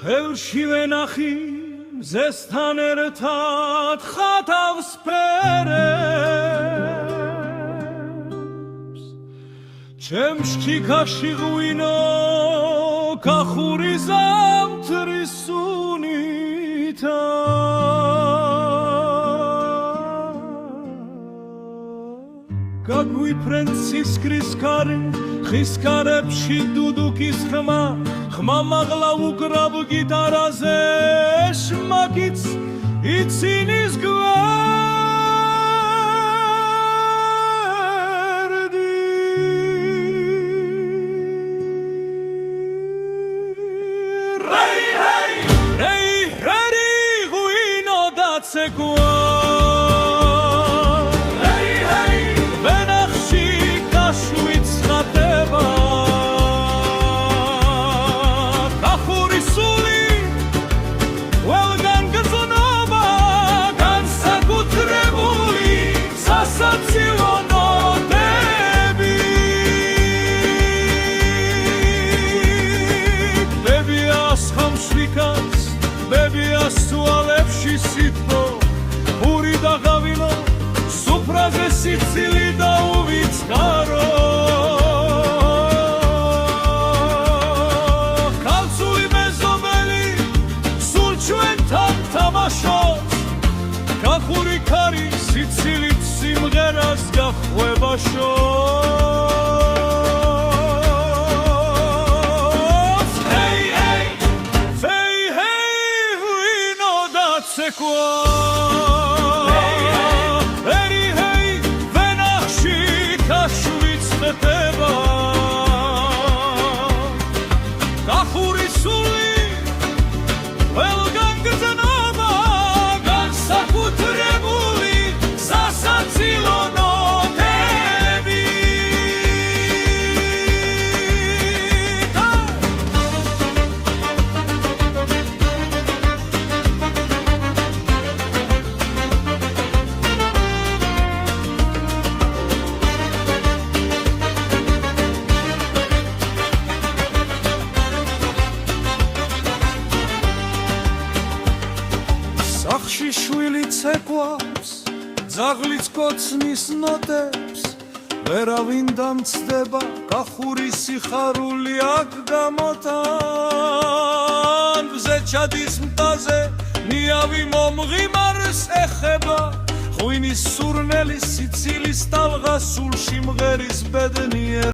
ხელში ვენახი მზესთან ერთად ხატავს ფერებს ჩემს შიქაში ღვინო კახური ზამთრის სუნითა გაგვიფრენ ცისკრის ქარი ხის კარებში დუდუკის ხმა ხმა მაღლა უკრავ გიტარაზე შმაკიც იცინის გვერდი რეი რეი რეი რეი ღვინო დაცეკვა სუალებში სითბო პური და ღავინო სუფრაზე სიცილი და უვიწყარო ქალწული მეზობელი სულ ჩვენთან თამაშობს კახური ქარი სიცილით სიმღერას გახვევაშო Ერი ჰეი ვენახში კაშვიც ხდება კახური სული ყველგან გრძნობა განსაკუთრებული სასაცილო ნოტები სახში შვილი ცეკვავს ძაღლიც კოცნის ნოტებს ვერავინ დამცდება კახური სიხარული აქ გამოთან მზე ჩადის მტაზე ნიავი მომღიმარს ეხება ღვინის სურნელი სიცილის ტალღა სულში მღერის ბედნიერ